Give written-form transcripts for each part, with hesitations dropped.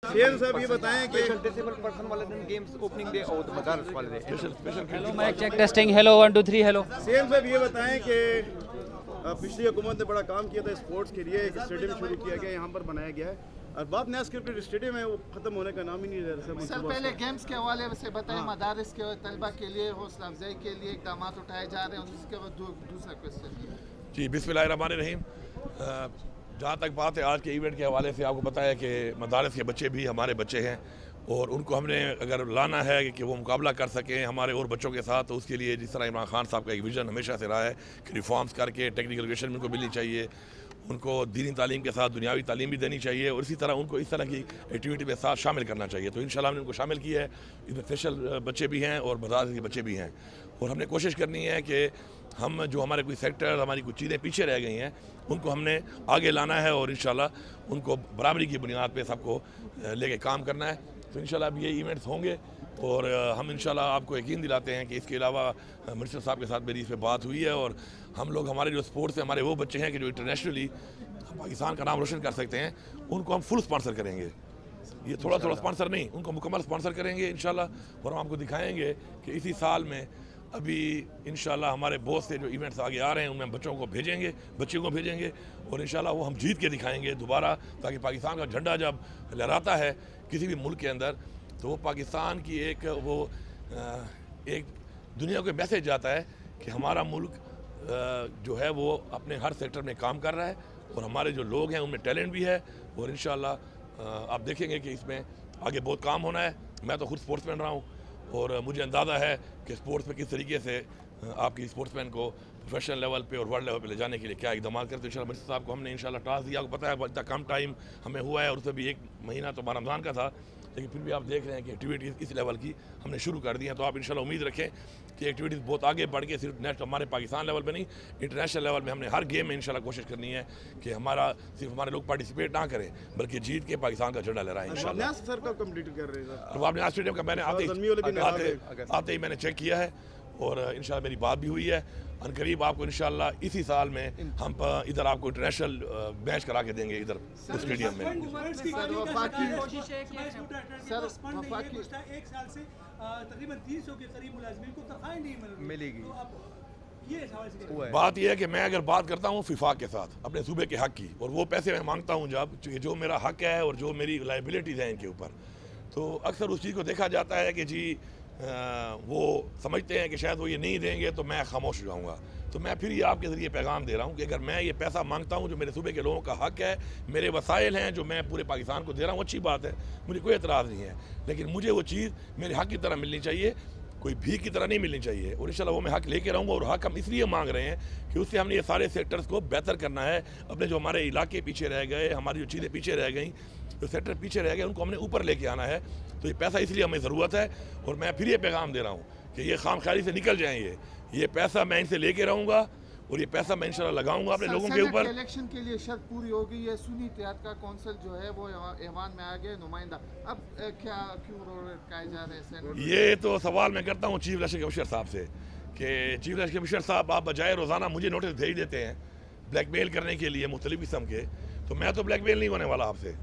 CM साहब ये बताएं कि disabled person वाले दिन games opening day और मदारस वाले दिन hello mic check testing hello 1 2 3 hello CM साहब ये बताएं कि पिछली हुकूमत ने बड़ा काम किया था स्पोर्ट्स के लिए, एक स्टेडियम शुरू किया गया, यहाँ पर बनाया गया है और बाप न्यास क्रिकेट स्टेडियम है वो खत्म होने का नाम ही नहीं ले रहा सर पहले गेम्स के हवाले से बताएं, मदारिस के तलबा के लिए हौसला अफजाई के लिए इकदाम उठाए जा रहे हैं, उसके बाद दूसरा क्वेश्चन। जी बिस्मिल्लाहिर्रहमानिर्रहीम। जहाँ तक बात है आज के इवेंट के हवाले से, आपको पता है कि मदारिस के बच्चे भी हमारे बच्चे हैं और उनको हमने अगर लाना है कि वो मुकाबला कर सकें हमारे और बच्चों के साथ, तो उसके लिए जिस तरह इमरान खान साहब का एक विज़न हमेशा से रहा है कि रिफॉर्म्स करके टेक्निकल एजुकेशन उनको मिलनी चाहिए, उनको दीनी तालीम के साथ दुनियावी तालीम भी देनी चाहिए और इसी तरह उनको इस तरह की एक्टिविटी में साथ शामिल करना चाहिए। तो इंशाल्लाह हमने उनको शामिल किया है। इसमें स्पेशल बच्चे भी हैं और मदारिस के बच्चे भी हैं और हमने कोशिश करनी है कि हम जो हमारे कोई सेक्टर, हमारी कुछ चीज़ें पीछे रह गई हैं उनको हमने आगे लाना है और इंशाल्लाह उनको बराबरी की बुनियाद पे सबको लेके काम करना है। तो इंशाल्लाह अब ये इवेंट्स होंगे और हम इंशाल्लाह आपको यकीन दिलाते हैं कि इसके अलावा मिनिस्टर साहब के साथ मेरी इस पर बात हुई है और हम लोग हमारे जो स्पोर्ट्स हैं, हमारे वो बच्चे हैं कि जो इंटरनेशनली पाकिस्तान का नाम रोशन कर सकते हैं, उनको हम फुल स्पॉन्सर करेंगे। ये थोड़ा थोड़ा स्पॉन्सर नहीं, उनको मुकम्मल स्पॉन्सर करेंगे इंशाल्लाह और हम आपको दिखाएंगे कि इसी साल में अभी इंशाल्लाह हमारे बहुत से जो इवेंट्स आगे आ रहे हैं उनमें बच्चों को भेजेंगे, बच्चियों को भेजेंगे और इंशाल्लाह वो हम जीत के दिखाएंगे दोबारा, ताकि पाकिस्तान का झंडा जब लहराता है किसी भी मुल्क के अंदर तो वो पाकिस्तान की एक दुनिया को मैसेज जाता है कि हमारा मुल्क जो है वो अपने हर सेक्टर में काम कर रहा है और हमारे जो लोग हैं उनमें टैलेंट भी है और इंशाल्लाह आप देखेंगे कि इसमें आगे बहुत काम होना है। मैं तो खुद स्पोर्ट्समैन रहा हूँ और मुझे अंदाज़ा है कि स्पोर्ट्स में किस तरीके से आपकी स्पोर्ट्समैन को प्रोफेशनल लेवल पे और वर्ल्ड लेवल पे ले जाने के लिए क्या इकदाम करते हैं। इंशाल्लाह मिनिस्टर साहब को हमने इंशाल्लाह टास्क दिया, आपको पता है इतना कम टाइम हमें हुआ है और उसमें भी 1 महीना तो रमज़ान का था, लेकिन फिर भी आप देख रहे हैं कि एक्टिविटीज़ इस लेवल की हमने शुरू कर दी हैं। तो आप इंशाल्लाह उम्मीद रखें कि एक्टिविटीज़ बहुत आगे बढ़ के सिर्फ नेक्स्ट हमारे पाकिस्तान लेवल पे नहीं, इंटरनेशनल लेवल में हमने हर गेम में इंशाल्लाह कोशिश करनी है कि सिर्फ हमारे लोग पार्टिसिपेट ना करें बल्कि जीत के पाकिस्तान का झंडा लहराएं इंशाल्लाह। सर कब कंप्लीट कर रहे हैं? तो आपने स्टेडियम का मैंने आते ही मैंने चेक किया है और इंशाल्लाह मेरी बात भी हुई है। अनकरीब आपको इंशाल्लाह इसी साल में हम इधर आपको इंटरनेशनल मैच करा के देंगे इधर स्टेडियम में। एक साल से तकरीबन 300 के करीब मुलाजिमीन को तनख्वाहें नहीं मिलेगी। बात यह है कि मैं अगर बात करता हूँ फिफा के साथ अपने सूबे के हक की और वो पैसे मैं मांगता हूँ जब जो मेरा हक है और जो मेरी लाइबिलिटीज़ हैं इनके ऊपर, तो अक्सर उस चीज़ को देखा जाता है कि जी वो समझते हैं कि शायद वो ये नहीं देंगे तो मैं खामोश हो जाऊँगा। तो मैं फिर ये आपके ज़रिए पैगाम दे रहा हूँ कि अगर मैं ये पैसा मांगता हूँ जो मेरे सूबे के लोगों का हक है, मेरे वसाइल हैं जो मैं पूरे पाकिस्तान को दे रहा हूँ, अच्छी बात है, मुझे कोई एतराज़ नहीं है, लेकिन मुझे वो चीज़ मेरे हक की तरह मिलनी चाहिए, कोई भीख की तरह नहीं मिलनी चाहिए और इंशाल्लाह वो मैं हक लेके रहूँगा। और हक हम इसलिए मांग रहे हैं कि उससे हमने ये सारे सेक्टर्स को बेहतर करना है। अपने जो हमारे इलाके पीछे रह गए, हमारी जो चीज़ें पीछे रह गई, जो सेक्टर पीछे रह गए, उनको हमने ऊपर लेके आना है। तो ये पैसा इसलिए हमें ज़रूरत है और मैं फिर ये पैगाम दे रहा हूँ कि ये खाम ख्याली से निकल जाएँ। ये पैसा मैं इनसे लेके रहूँगा और ये पैसा मैं इंशाल्लाह लगाऊंगा अपने लोगों के ऊपर। इलेक्शन के लिए शर्त पूरी हो गई है, सुन्नी इत्तेहाद का कौंसिल जो है वो ऐवान में आ गए नुमाइंदा, अब क्यों रोकाए जा रहे हैं? ये तो सवाल मैं करता हूँ चीफ इलेक्शन कमिश्नर साहब से कि चीफ इलेक्शन कमिश्नर साहब आप बजाय रोज़ाना मुझे नोटिस भेज देते हैं ब्लैकमेल करने के लिए मुख्तलिफ किस्म के, तो मैं तो ब्लैकमेल नहीं होने वाला आपसे,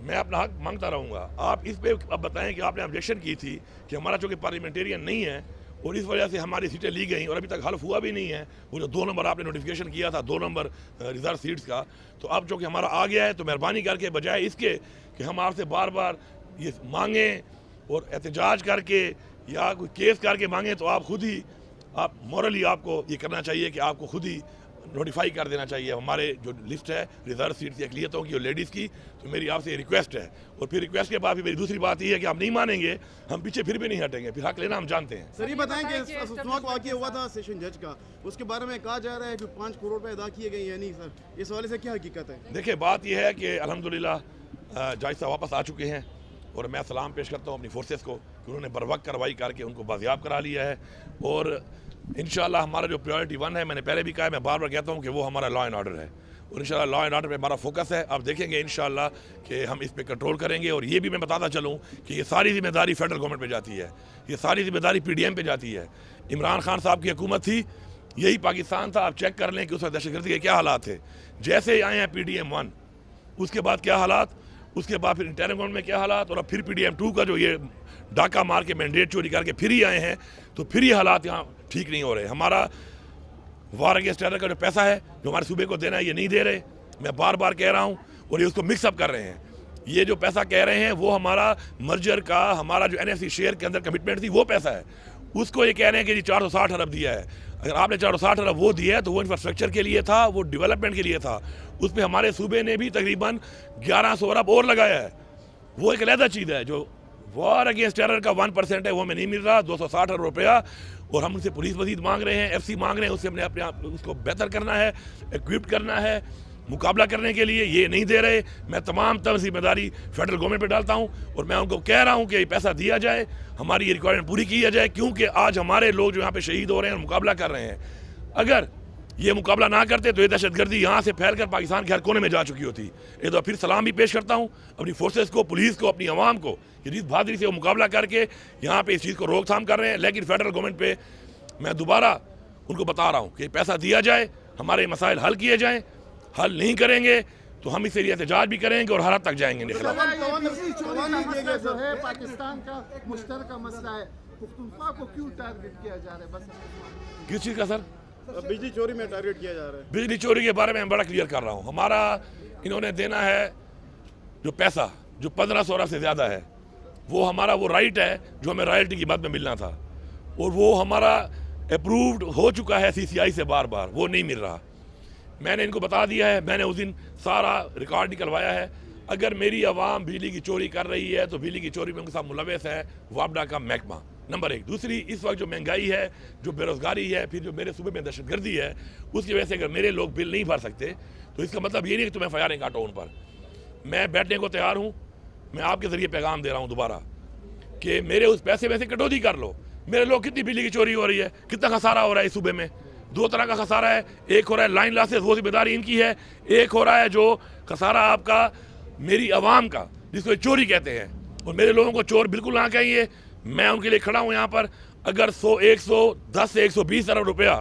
मैं अपना हक मांगता रहूँगा। आप इस पे अब बताएं कि आपने ऑब्जेक्शन की थी कि हमारा चूँकि पार्लियामेंटेरियन नहीं है और इस वजह से हमारी सीटें ली गई और अभी तक हल्फ हुआ भी नहीं है, वो जो 2 नंबर आपने नोटिफिकेशन किया था 2 नंबर रिजर्व सीट्स का, तो अब जो कि हमारा आ गया है, तो मेहरबानी करके बजाय इसके कि हम आपसे बार बार ये मांगें और एहतजाज करके या कोई केस करके मांगें, तो आप खुद ही मॉरली आपको ये करना चाहिए कि आपको खुद ही नोटिफाई कर देना चाहिए। हमारे जो लिस्ट है रिजर्व सीट की अकलियतों की और लेडीज़ की, तो मेरी आपसे रिक्वेस्ट है। और फिर रिक्वेस्ट के बाद भी मेरी दूसरी बात ये है कि आप नहीं मानेंगे, हम पीछे फिर भी नहीं हटेंगे, फिर हक लेना हम जानते हैं। सर ये बताएं कि वाक़या हुआ था सेशन जज का, उसके बारे में कहा जा रहा है कि 5 करोड़ रुपए अदा किए गए या नहीं सर, इस हवाले से क्या हकीकत है? देखिए बात यह है कि अल्हम्दुलिल्लाह जज साहब वापस आ चुके हैं और मैं सलाम पेश करता हूँ अपनी फोर्सेस को कि उन्होंने बरवक्त कार्रवाई करके उनको बाजियाब करा लिया है। और इंशाल्लाह हमारा जो प्रायोरिटी 1 है, मैंने पहले भी कहा है, मैं बार बार कहता हूँ कि वो हमारा लॉ एंड ऑर्डर है और इंशाल्लाह लॉ एंड ऑर्डर पे हमारा फोकस है। आप देखेंगे इंशाल्लाह कि हम इस पे कंट्रोल करेंगे। और ये भी मैं बताता चलूँ कि ये सारी जिम्मेदारी फेडरल गवर्नमेंट पे जाती है, ये सारी जिम्मेदारी PDM पे जाती है। इमरान खान साहब की हुकूमत थी, यही पाकिस्तान था, आप चेक कर लें कि उस वक्त दहशतगर्दी के क्या हालात थे। जैसे आए हैं PDM 1, उसके बाद क्या हालात, اس کے بعد پھر انٹرنل گورنمنٹ میں کیا حالات، اور اب پھر PDM2 کا جو یہ ڈاکہ مار کے مینڈیٹ چوری کر کے پھر ہی آئے ہیں، تو پھر یہ حالات یہاں ٹھیک نہیں ہو رہے. ہمارا وار اگینسٹ ٹیرر کا جو پیسہ ہے جو ہمارے صوبے کو دینا ہے یہ نہیں دے رہے. میں بار بار کہہ رہا ہوں، اور یہ اس کو مکس اپ کر رہے ہیں. یہ جو پیسہ کہہ رہے ہیں وہ ہمارا مرجر کا، ہمارا جو NFC شیئر کے اندر کمٹمنٹ تھی وہ پیسہ ہے. اس کو یہ کہہ رہے ہیں کہ جی 460 ارب دیا ہے. اگر آپ نے 460 ارب وہ دیا ہے تو وہ انفراسٹرکچر کے لیے تھا، وہ ڈیولپمنٹ کے لیے تھا. اس پہ ہمارے صوبے نے بھی تقریباً 1100 ارب اور لگایا ہے. وہ ایک علیحدہ چیز ہے. جو وار اگینسٹ ٹیرر کا 1% ہے وہ ہمیں نہیں مل رہا، 260 ارب روپیہ. اور ہم ان سے پولیس مزید مانگ رہے ہیں، FC مانگ رہے ہیں. اس سے ہم نے اپنے آپ اس کو بہتر کرنا ہے، ایکوپڈ کرنا ہے مقابلہ کرنے کے لیے. یہ نہیں دے رہے. میں تمام ذمہ داری فیڈرل گورنمنٹ پہ ڈالتا ہوں، اور میں ان کو کہہ رہا ہوں کہ یہ پیسہ دیا جائے، ہماری یہ ریکوائرمنٹ پوری کی جائے. کیونکہ آج ہمارے لوگ جو یہاں پہ شہید ہو رہے ہیں اور مقابلہ کر رہے ہیں، اگر یہ مقابلہ نہ کرتے تو یہ دہشت گردی یہاں سے پھیل کر پاکستان کے ہر کونے میں جا چکی ہوتی. ایک دفعہ پھر سلام بھی پیش کرتا ہوں اپنی فورسز کو، پولیس کو، اپنی عوام کو، کہ جس بہادری سے وہ مقابلہ کر کے یہاں پہ اس چیز کو روک تھام کر رہے ہیں. لیکن فیڈرل گورنمنٹ پہ میں دوبارہ ان کو بتا رہا ہوں کہ پیسہ دیا جائے، ہمارے مسائل حل کیے جائیں. حل نہیں کریں گے تو ہم اس سے احتجاج بھی کریں گے اور ہر حد تک جائیں گے ان کے خلاف. جو ہے پاکستان کا مشترکہ مسئلہ ہے، پختونخوا کو کیوں ٹارگٹ کیا جا رہا ہے؟ بس کس چیز کا سر؟ بجلی چوری میں ٹارگٹ کیا جا رہا ہے. بجلی چوری کے بارے میں بڑا کلیئر کر رہا ہوں. ہمارا انہوں نے دینا ہے جو پیسہ جو 1500 ارب سے زیادہ ہے، وہ ہمارا وہ رائٹ ہے جو ہمیں رائلٹی کی بات میں ملنا تھا، اور وہ ہمارا اپرووڈ ہو چکا ہے CCI سے بار بار، وہ نہیں مل رہا. میں نے ان کو بتا دیا ہے، میں نے اس دن سارا ریکارڈ نکلوایا ہے. اگر میری عوام بجلی کی چوری کر رہی ہے تو بجلی کی چوری میں ان کے ساتھ ملوث ہے وابڈا کا محکمہ، نمبر 1. دوسری، اس وقت جو مہنگائی ہے، جو بے روزگاری ہے، پھر جو میرے صوبے میں دہشت گردی ہے، اس کی وجہ سے اگر میرے لوگ بل نہیں بھر سکتے تو اس کا مطلب یہ نہیں کہ تمہیں فیاریں کاٹو ان پر. میں بیٹھنے کو تیار ہوں. میں آپ کے ذریعے پیغام دے رہا ہوں دوبارہ کہ میرے اس پیسے میں سے کٹوتی کر لو. میرے لوگ کتنی بجلی کی چوری ہو رہی ہے، کتنا خسارہ ہو رہا ہے اس صوبے میں. 2 طرح کا خسارہ ہے. ایک ہو رہا ہے لائن لاسز، وہ ذمہ داری ان کی ہے. ایک ہو رہا ہے جو خسارہ آپ کا میری عوام کا، جس کو چوری کہتے ہیں. اور میرے لوگوں کو چور بالکل نہ کہیے. میں ان کے لیے کھڑا ہوں یہاں پر. اگر 110 سے 120 ارب روپیہ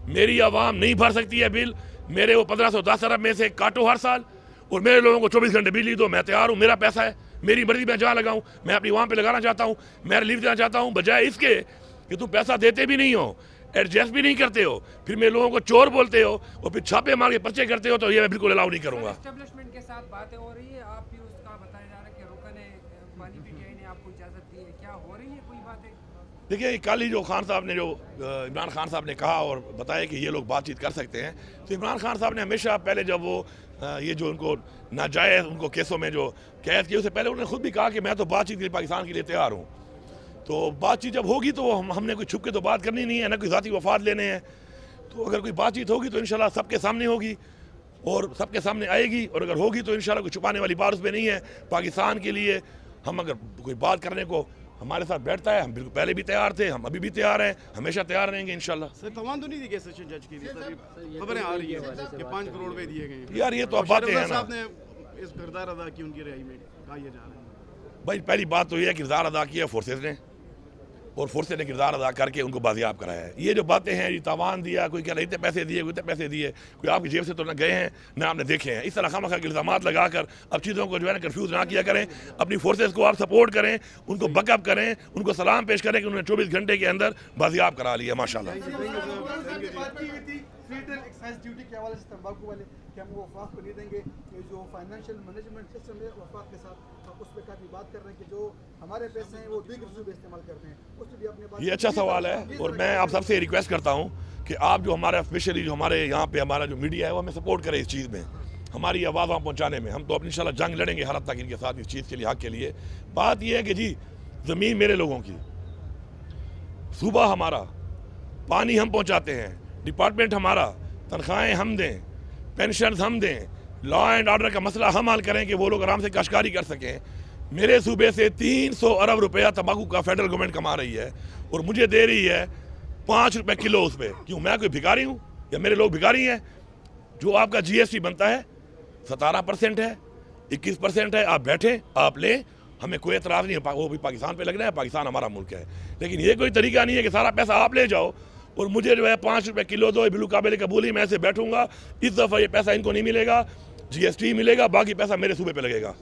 میری عوام نہیں بھر سکتی ہے بل، میرے وہ 1510 ارب میں سے کاٹو ہر سال، اور میرے لوگوں کو 24 گھنٹے بجلی دو. میں تیار ہوں. میرا پیسہ ہے، میری مرضی میں جہاں لگاؤں. میں اپنی عوام پہ لگانا چاہتا ہوں. میں ریلیف دینا چاہتا ہوں، بجائے اس کے کہ تم پیسہ دیتے بھی نہیں ہو، ایڈجسٹ بھی نہیں کرتے ہو، پھر میرے لوگوں کو چور بولتے ہو اور پھر چھاپے مار کے پرچے کرتے ہو. تو یہ میں بالکل الاؤ نہیں کروں گا. اسٹیبلشمنٹ کے ساتھ باتیں ہو رہی ہے، آپ بھی اس کا بتایا جا رہا ہے کہ رکن مالی PTI نے آپ کو اجازت دی ہے، کیا ہو رہی ہے کوئی باتیں؟ دیکھیے کل ہی جو خان صاحب نے، جو عمران خان صاحب نے کہا اور بتایا کہ یہ لوگ بات چیت کر سکتے ہیں، تو عمران خان صاحب نے ہمیشہ پہلے جب وہ یہ جو ان کو ناجائز ان کو کیسوں میں جو قید کیے، اس سے پہلے انہوں نے خود بھی کہا کہ میں تو بات چیت کے لیے پاکستان کے لیے تیار ہوں. تو بات چیت جب ہوگی تو ہم نے کوئی چھپ کے تو بات کرنی نہیں ہے، نہ کوئی ذاتی وفات لینے ہیں. تو اگر کوئی بات چیت ہوگی تو انشاءاللہ سب کے سامنے ہوگی اور سب کے سامنے آئے گی. اور اگر ہوگی تو انشاءاللہ کوئی چھپانے والی بات اس میں نہیں ہے. پاکستان کے لیے ہم اگر کوئی بات کرنے کو ہمارے ساتھ بیٹھتا ہے، ہم بالکل پہلے بھی تیار تھے، ہم ابھی بھی تیار ہیں، ہمیشہ تیار رہیں گے انشاءاللہ. سر توان تو نہیں دی گئی سیشن جج کے لیے؟ سر خبریں آ رہی ہیں کہ 5 کروڑ روپے دیے گئے ہیں. یار یہ تو اب باتیں ہیں نا. صاحب نے اس کردار ادا کی ان کی رہائی میں، کہا یہ جا رہا ہے. بھائی پہلی بات تو یہ ہے کردار ادا کیا فورسز نے، اور فورسز نے کردار ادا کر کے ان کو بازیاب کرایا ہے. یہ جو باتیں ہیں، یہ تاوان دیا، کوئی کہہ رہا اتنے پیسے دیے، کوئی اتنے پیسے دیے، کوئی آپ کی جیب سے تو نہ گئے ہیں نہ آپ نے دیکھے ہیں. اس طرح خواہ مخواہ کے الزامات لگا کر اب چیزوں کو جو ہے نا کنفیوز نہ کیا کریں. اپنی فورسز کو آپ سپورٹ کریں، ان کو بیک اپ کریں، ان کو سلام پیش کریں کہ انہوں نے 24 گھنٹے کے اندر بازیاب کرا لیا ماشاءاللہ. فیڈرل ایکسائز ڈیوٹی کے حوالے سے تمباکو والے کہ ہم وہ وفاق کو نہیں دیں گے، یہ جو فائنینشیل مینجمنٹ سسٹم ہے وفاق کے ساتھ اس پہ کافی بات کر رہے ہیں کہ جو ہمارے پیسے ہیں وہ دیگر صوبے استعمال کرتے ہیں، اس پہ بھی اپنے بات. یہ اچھا سوال ہے، اور میں آپ سب سے ریکویسٹ کرتا ہوں کہ آپ جو ہمارا اسپیشلی جو ہمارے یہاں پہ ہمارا جو میڈیا ہے وہ ہمیں سپورٹ کرے اس چیز میں، ہماری آواز وہاں پہنچانے میں. ہم تو اپنی انشاءاللہ جنگ لڑیں گے ہر حد تک ان کے ساتھ اس چیز کے لیے، حق کے لیے. بات یہ ہے کہ جی زمین میرے لوگوں کی، صوبہ ہمارا، پانی ہم پہنچاتے ہیں، ڈپارٹمنٹ ہمارا، تنخواہیں ہم دیں، پینشنز ہم دیں، لا اینڈ آرڈر کا مسئلہ ہم حل کریں کہ وہ لوگ آرام سے کاشتکاری کر سکیں. میرے صوبے سے 300 ارب روپیہ تمباکو کا فیڈرل گورنمنٹ کما رہی ہے اور مجھے دے رہی ہے 5 روپے کلو اس پہ. کیوں میں کوئی بھکاری ہوں یا میرے لوگ بھکاری ہیں؟ جو آپ کا GST بنتا ہے 17% ہے، 21% ہے. آپ بیٹھیں، آپ لیں، ہمیں کوئی اعتراض نہیں ہے. وہ بھی پاکستان پہ لگنا ہے، پاکستان ہمارا ملک ہے. لیکن یہ کوئی طریقہ نہیں ہے کہ سارا پیسہ آپ لے جاؤ اور مجھے جو ہے 5 روپے کلو دو. بالکل قابل قبول ہی، میں ایسے بیٹھوں گا. اس دفعہ یہ پیسہ ان کو نہیں ملے گا، GST ملے گا، باقی پیسہ میرے صوبے پہ لگے گا.